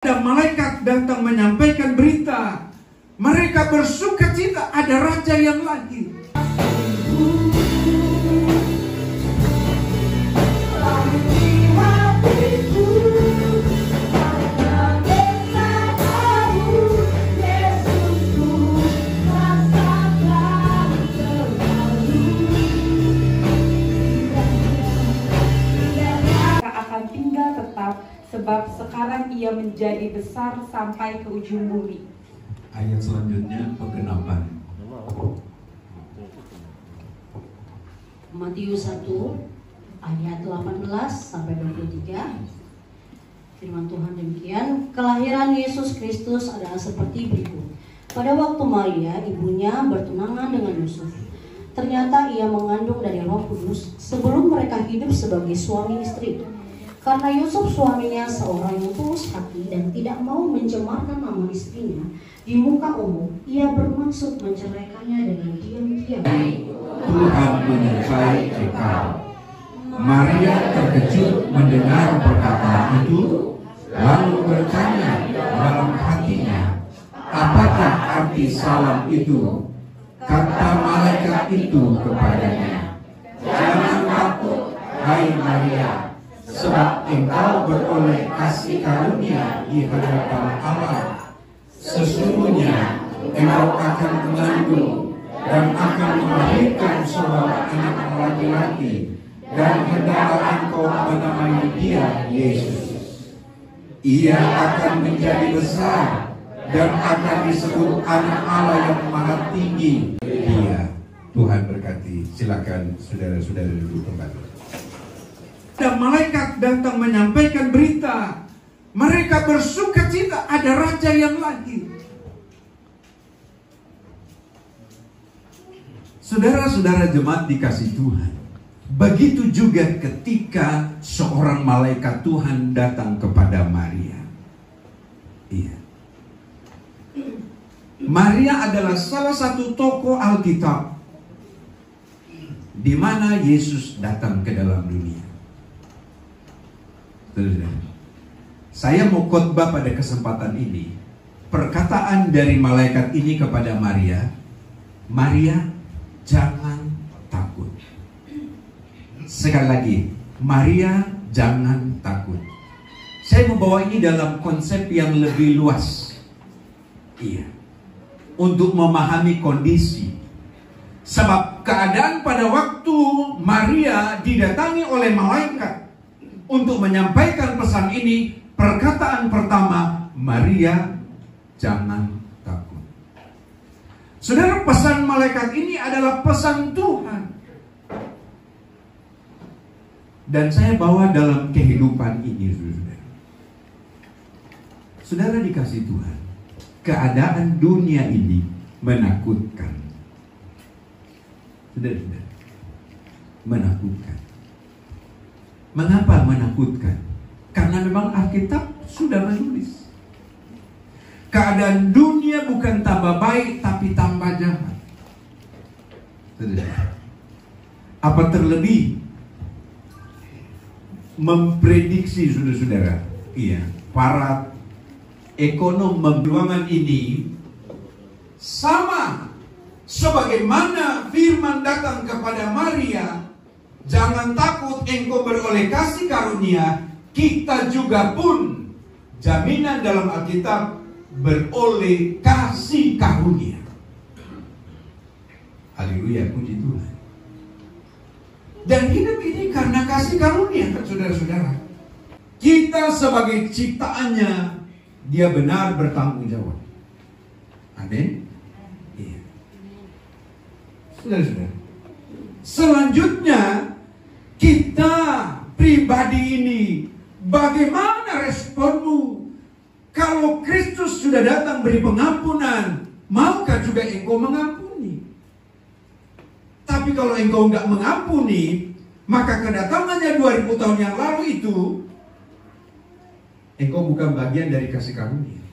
Ada malaikat datang menyampaikan berita. Mereka bersuka cita, ada raja yang lahir. Akan tinggal tetap, sebab sekarang ia menjadi besar sampai ke ujung bumi. Ayat selanjutnya penggenapan. Matius 1 ayat 18 sampai 23. Firman Tuhan demikian, kelahiran Yesus Kristus adalah seperti berikut. Pada waktu Maria ibunya bertunangan dengan Yusuf, ternyata ia mengandung dari Roh Kudus sebelum mereka hidup sebagai suami istri. Karena Yusuf suaminya seorang yang tulus hati dan tidak mau mencemarkan nama istrinya di muka umum, ia bermaksud menceraikannya dengan diam-diam. Tuhan menyertai engkau. Maria terkejut mendengar perkataan itu, lalu bertanya dalam hatinya, apakah arti salam itu? Kata malaikat itu kepadanya, jangan takut, hai Maria, sebab engkau beroleh kasih karunia di hadapan Allah. Sesungguhnya engkau akan mengandung dan akan melahirkan seorang anak laki-laki, dan hendaklah engkau menamai dia Yesus. Ia akan menjadi besar dan akan disebut Anak Allah yang Maha Tinggi. Dia, Tuhan berkati. Silakan saudara-saudara duduk kembali. Ada malaikat datang menyampaikan berita. Mereka bersuka cita, ada raja yang lahir. Saudara-saudara jemaat dikasih Tuhan, begitu juga ketika seorang malaikat Tuhan datang kepada Maria. Iya. Maria adalah salah satu tokoh Alkitab di mana Yesus datang ke dalam dunia. Saya mau khotbah pada kesempatan ini. Perkataan dari malaikat ini kepada Maria, Maria, jangan takut. Sekali lagi, Maria, jangan takut. Saya membawa ini dalam konsep yang lebih luas. Iya. Untuk memahami kondisi. Sebab keadaan pada waktu Maria didatangi oleh malaikat untuk menyampaikan pesan ini, perkataan pertama, Maria, jangan takut. Saudara, pesan malaikat ini adalah pesan Tuhan. Dan saya bawa dalam kehidupan ini, saudara. Saudara dikasih Tuhan, keadaan dunia ini menakutkan. Saudara, menakutkan. Mengapa menakutkan? Karena memang Alkitab sudah menulis. Keadaan dunia bukan tambah baik, tapi tambah jahat. Apa terlebih memprediksi, saudara-saudara, iya, para ekonom membilangan ini sama sebagaimana firman datang kepada Maria, jangan takut, engkau beroleh kasih karunia. Kita juga pun jaminan dalam Alkitab beroleh kasih karunia. Haleluya, puji Tuhan. Dan hidup ini karena kasih karunia, kan saudara-saudara. Kita sebagai ciptaannya, dia benar bertanggung jawab. Amin. Iya. Saudara-saudara, selanjutnya kita pribadi ini, bagaimana responmu? Kalau Kristus sudah datang beri pengampunan, maukah juga engkau mengampuni? Tapi kalau engkau enggak mengampuni, maka kedatangannya 2000 tahun yang lalu itu, engkau bukan bagian dari kasih karunia.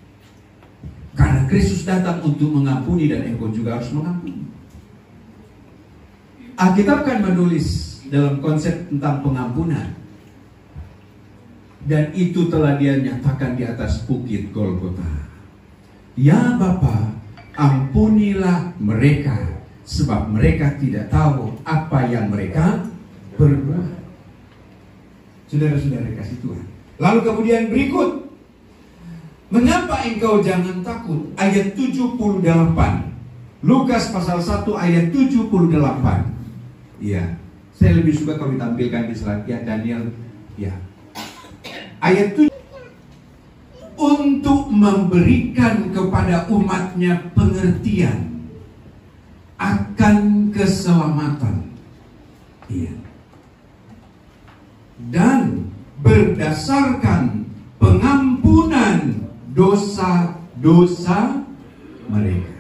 Karena Kristus datang untuk mengampuni dan engkau juga harus mengampuni. Alkitab kan menulis dalam konsep tentang pengampunan. Dan itu telah Dia nyatakan di atas bukit Golgota. Ya Bapa, ampunilah mereka, sebab mereka tidak tahu apa yang mereka berbuat. Saudara-saudara kasih Tuhan. Lalu kemudian berikut, mengapa engkau jangan takut? Ayat 78. Lukas pasal 1 ayat 78. Iya, saya lebih suka kalau ditampilkan di slide ya, Daniel. Ya. Ayat 7. Untuk memberikan kepada umatnya pengertian akan keselamatan. Iya. Dan berdasarkan pengampunan dosa-dosa mereka.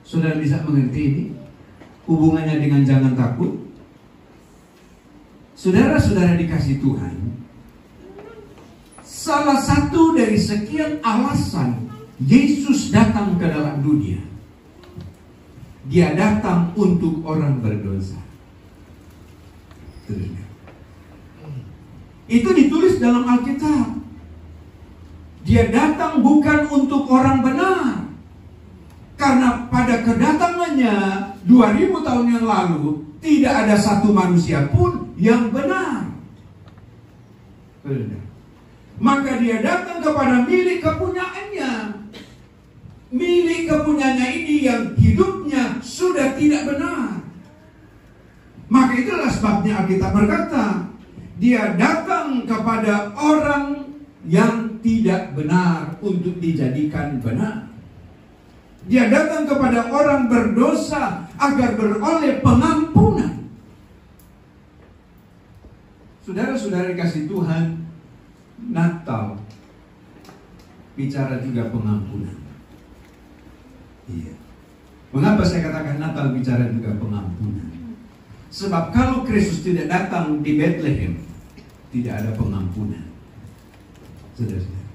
Saudara bisa mengerti ini? Hubungannya dengan jangan takut. Saudara-saudara dikasih Tuhan, salah satu dari sekian alasan Yesus datang ke dalam dunia, Dia datang untuk orang berdosa. Itu ditulis dalam Alkitab. Dia datang bukan untuk orang benar. Karena pada kedatangannya 2000 tahun yang lalu tidak ada satu manusia pun yang benar. Maka Dia datang kepada milik kepunyaannya. Milik kepunyaannya ini yang hidupnya sudah tidak benar. Maka itulah sebabnya Alkitab berkata, Dia datang kepada orang yang tidak benar untuk dijadikan benar. Dia datang kepada orang berdosa agar beroleh pengampunan. Saudara-saudara kasih Tuhan, Natal bicara juga pengampunan. Iya. Mengapa saya katakan Natal bicara juga pengampunan? Sebab kalau Kristus tidak datang di Bethlehem, tidak ada pengampunan. Saudara-saudara,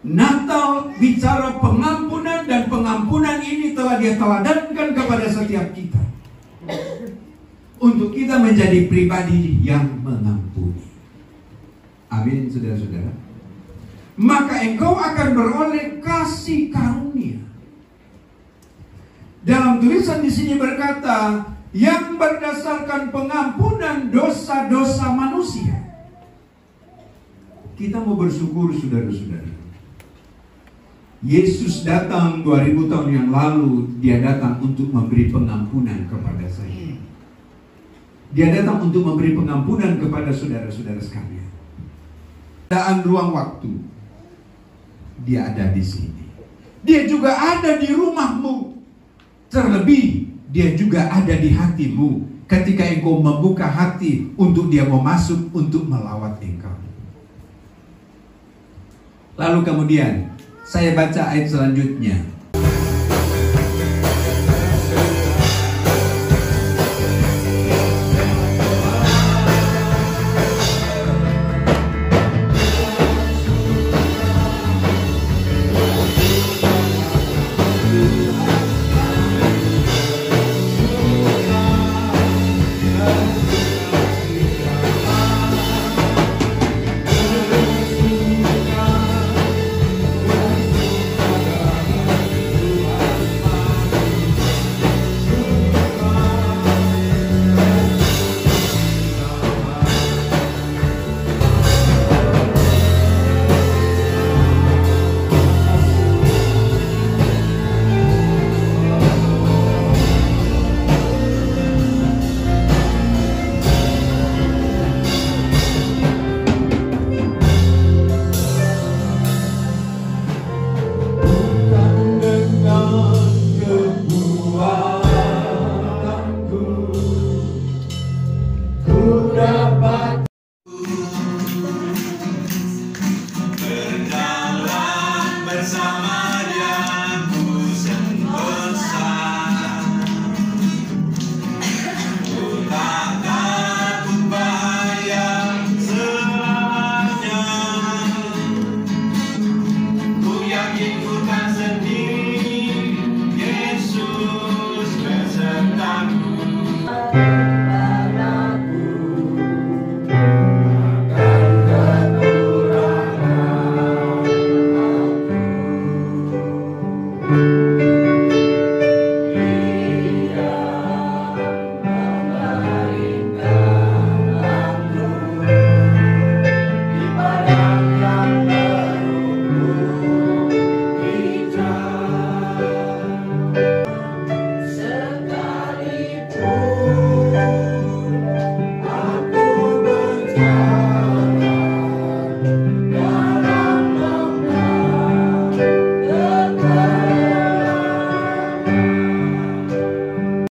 Natal bicara pengampunan, dan pengampunan ini telah Dia teladankan kepada setiap kita untuk kita menjadi pribadi yang mengampuni. Amin, saudara-saudara. Maka engkau akan beroleh kasih karunia. Dalam tulisan di sini berkata, yang berdasarkan pengampunan dosa-dosa manusia. Kita mau bersyukur, saudara-saudara. Yesus datang 2000 tahun yang lalu. Dia datang untuk memberi pengampunan kepada saya. Dia datang untuk memberi pengampunan kepada saudara-saudara sekalian. Dalam ruang waktu, Dia ada di sini. Dia juga ada di rumahmu. Terlebih, Dia juga ada di hatimu ketika engkau membuka hati untuk Dia mau masuk untuk melawat engkau. Lalu kemudian saya baca ayat selanjutnya.